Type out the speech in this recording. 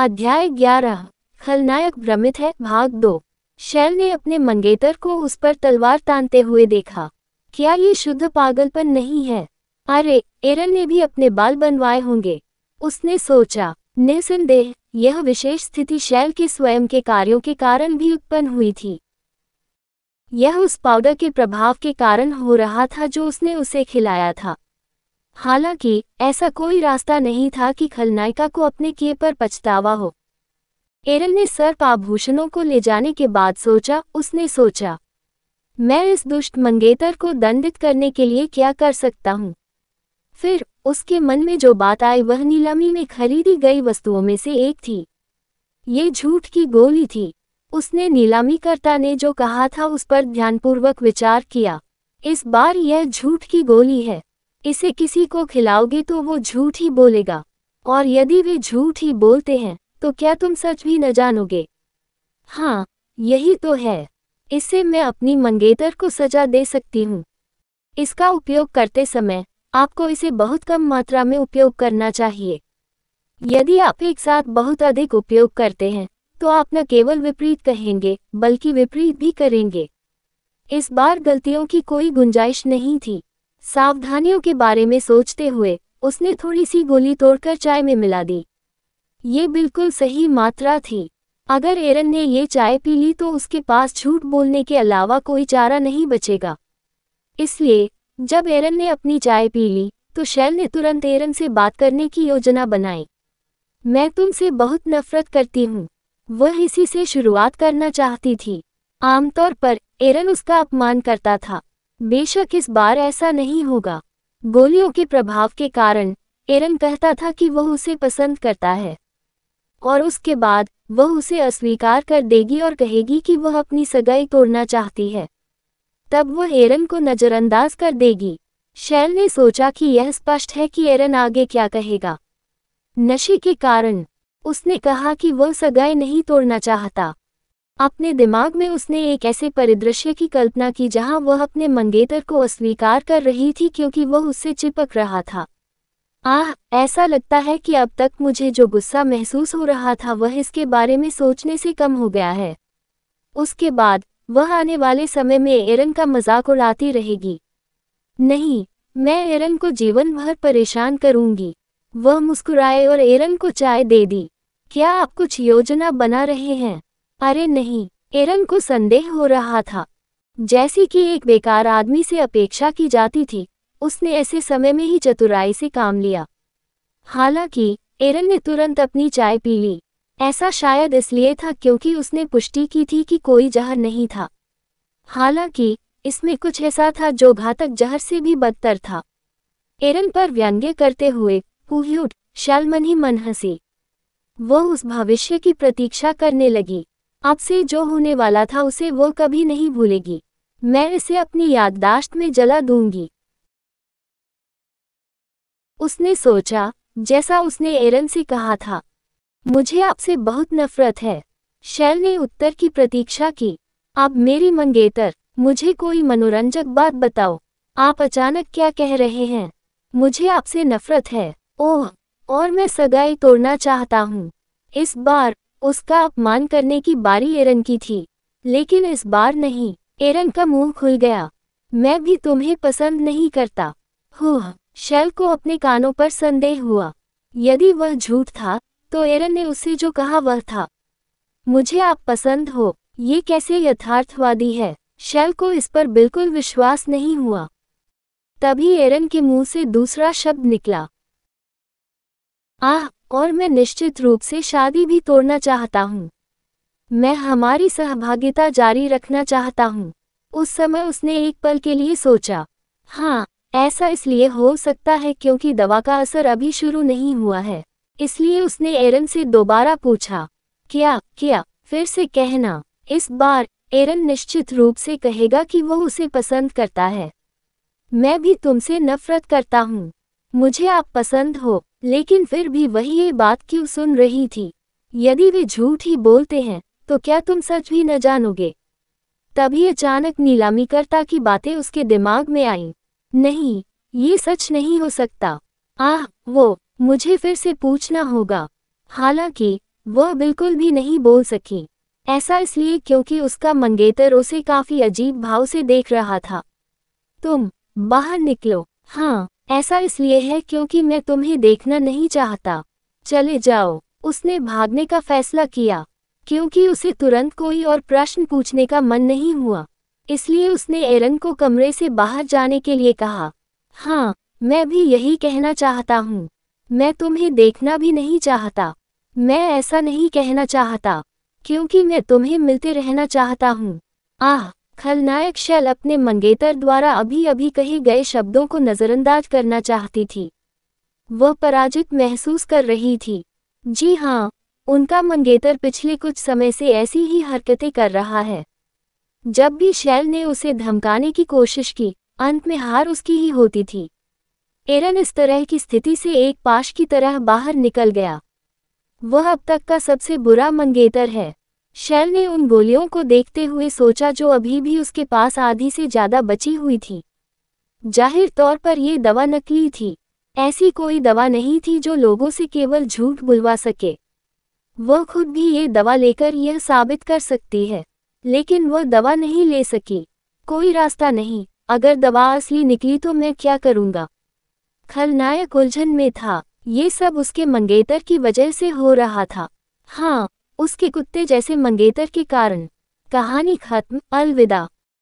अध्याय 11। खलनायक भ्रमित है, भाग 2। शैल ने अपने मंगेतर को उस पर तलवार तानते हुए देखा। क्या ये शुद्ध पागलपन नहीं है? अरे, एरन ने भी अपने बाल बनवाए होंगे, उसने सोचा। निस्संदेह यह विशेष स्थिति शैल के स्वयं के कार्यों के कारण भी उत्पन्न हुई थी। यह उस पाउडर के प्रभाव के कारण हो रहा था जो उसने उसे खिलाया था। हालांकि ऐसा कोई रास्ता नहीं था कि खलनायिका को अपने किए पर पछतावा हो। एरन ने सर्प आभूषणों को ले जाने के बाद उसने सोचा, मैं इस दुष्ट मंगेतर को दंडित करने के लिए क्या कर सकता हूँ। फिर उसके मन में जो बात आई वह नीलामी में खरीदी गई वस्तुओं में से एक थी। ये झूठ की गोली थी। उसने नीलामीकर्ता ने जो कहा था उस पर ध्यानपूर्वक विचार किया। इस बार यह झूठ की गोली है। इसे किसी को खिलाओगे तो वो झूठ ही बोलेगा, और यदि वे झूठ ही बोलते हैं तो क्या तुम सच भी न जानोगे? हाँ, यही तो है। इससे मैं अपनी मंगेतर को सजा दे सकती हूँ। इसका उपयोग करते समय आपको इसे बहुत कम मात्रा में उपयोग करना चाहिए। यदि आप एक साथ बहुत अधिक उपयोग करते हैं तो आप न केवल विपरीत कहेंगे बल्कि विपरीत भी करेंगे। इस बार गलतियों की कोई गुंजाइश नहीं थी। सावधानियों के बारे में सोचते हुए उसने थोड़ी सी गोली तोड़कर चाय में मिला दी। ये बिल्कुल सही मात्रा थी। अगर एरन ने ये चाय पी ली तो उसके पास झूठ बोलने के अलावा कोई चारा नहीं बचेगा। इसलिए जब एरन ने अपनी चाय पी ली तो शैल ने तुरंत एरन से बात करने की योजना बनाई। मैं तुमसे बहुत नफरत करती हूँ, वह इसी से शुरुआत करना चाहती थी। आमतौर पर एरन उसका अपमान करता था। बेशक इस बार ऐसा नहीं होगा। गोलियों के प्रभाव के कारण एरन कहता था कि वह उसे पसंद करता है, और उसके बाद वह उसे अस्वीकार कर देगी और कहेगी कि वह अपनी सगाई तोड़ना चाहती है। तब वह एरन को नजरअंदाज कर देगी। शैल ने सोचा कि यह स्पष्ट है कि एरन आगे क्या कहेगा। नशे के कारण उसने कहा कि वह सगाई नहीं तोड़ना चाहता। अपने दिमाग में उसने एक ऐसे परिदृश्य की कल्पना की जहां वह अपने मंगेतर को अस्वीकार कर रही थी क्योंकि वह उससे चिपक रहा था। ऐसा लगता है कि अब तक मुझे जो गुस्सा महसूस हो रहा था वह इसके बारे में सोचने से कम हो गया है। उसके बाद वह आने वाले समय में एरन का मजाक उड़ाती रहेगी। नहीं, मैं एरन को जीवन भर परेशान करूंगी। वह मुस्कुराए और एरन को चाय दे दी। क्या आप कुछ योजना बना रहे हैं? अरे नहीं, एरन को संदेह हो रहा था। जैसी कि एक बेकार आदमी से अपेक्षा की जाती थी, उसने ऐसे समय में ही चतुराई से काम लिया। हालांकि एरन ने तुरंत अपनी चाय पी ली। ऐसा शायद इसलिए था क्योंकि उसने पुष्टि की थी कि कोई जहर नहीं था। हालांकि इसमें कुछ ऐसा था जो घातक जहर से भी बदतर था। एरन पर व्यंग्य करते हुए पुह्यूट शैल मन ही मन हंसी। वह उस भविष्य की प्रतीक्षा करने लगी। अब से जो होने वाला था उसे वो कभी नहीं भूलेगी। मैं इसे अपनी याददाश्त में जला दूंगी, उसने सोचा, जैसा उसने एरन से कहा था। मुझे आपसे बहुत नफरत है। शैल ने उत्तर की प्रतीक्षा की। अब मेरी मंगेतर, मुझे कोई मनोरंजक बात बताओ। आप अचानक क्या कह रहे हैं? मुझे आपसे नफरत है। ओह, और मैं सगाई तोड़ना चाहता हूँ। इस बार उसका अपमान करने की बारी एरन की थी, लेकिन इस बार नहीं। एरन का मुंह खुल गया। मैं भी तुम्हें पसंद नहीं करता। शैल को अपने कानों पर संदेह हुआ। यदि वह झूठ था तो एरन ने उससे जो कहा वह था, मुझे आप पसंद हो। ये कैसे यथार्थवादी है? शैल को इस पर बिल्कुल विश्वास नहीं हुआ। तभी एरन के मुंह से दूसरा शब्द निकला, और मैं निश्चित रूप से शादी भी तोड़ना चाहता हूँ। मैं हमारी सहभागिता जारी रखना चाहता हूँ। उस समय उसने एक पल के लिए सोचा। हाँ, ऐसा इसलिए हो सकता है क्योंकि दवा का असर अभी शुरू नहीं हुआ है। इसलिए उसने एरन से दोबारा पूछा, क्या? फिर से कहना। इस बार एरन निश्चित रूप से कहेगा कि वह उसे पसंद करता है। मैं भी तुमसे नफरत करता हूँ। मुझे आप पसंद हो, लेकिन फिर भी वही ये बात क्यों सुन रही थी? यदि वे झूठ ही बोलते हैं तो क्या तुम सच भी न जानोगे? तभी अचानक नीलामीकर्ता की बातें उसके दिमाग में आईं। नहीं, ये सच नहीं हो सकता। वो मुझे फिर से पूछना होगा। हालांकि वह बिल्कुल भी नहीं बोल सकी। ऐसा इसलिए क्योंकि उसका मंगेतर उसे काफी अजीब भाव से देख रहा था। तुम बाहर निकलो। हाँ, ऐसा इसलिए है क्योंकि मैं तुम्हें देखना नहीं चाहता। चले जाओ। उसने भागने का फैसला किया, क्योंकि उसे तुरंत कोई और प्रश्न पूछने का मन नहीं हुआ। इसलिए उसने एरन को कमरे से बाहर जाने के लिए कहा। हाँ, मैं भी यही कहना चाहता हूँ। मैं तुम्हें देखना भी नहीं चाहता। मैं ऐसा नहीं कहना चाहता, क्योंकि मैं तुम्हें मिलते रहना चाहता हूँ। आह! खलनायक शेल अपने मंगेतर द्वारा अभी अभी कहे गए शब्दों को नज़रअंदाज करना चाहती थी। वह पराजित महसूस कर रही थी। जी हाँ, उनका मंगेतर पिछले कुछ समय से ऐसी ही हरकतें कर रहा है। जब भी शेल ने उसे धमकाने की कोशिश की, अंत में हार उसकी ही होती थी। एरन इस तरह की स्थिति से एक पाश की तरह बाहर निकल गया। वह अब तक का सबसे बुरा मंगेतर है। शेल ने उन गोलियों को देखते हुए सोचा जो अभी भी उसके पास आधी से ज्यादा बची हुई थी। जाहिर तौर पर यह दवा नकली थी। ऐसी कोई दवा नहीं थी जो लोगों से केवल झूठ बुलवा सके। वह खुद भी ये दवा लेकर यह साबित कर सकती है, लेकिन वह दवा नहीं ले सकी। कोई रास्ता नहीं। अगर दवा असली निकली तो मैं क्या करूँगा? खलनायक उलझन में था। ये सब उसके मंगेतर की वजह से हो रहा था। हाँ, उसके कुत्ते जैसे मंगेतर के कारण। कहानी खत्म। अलविदा।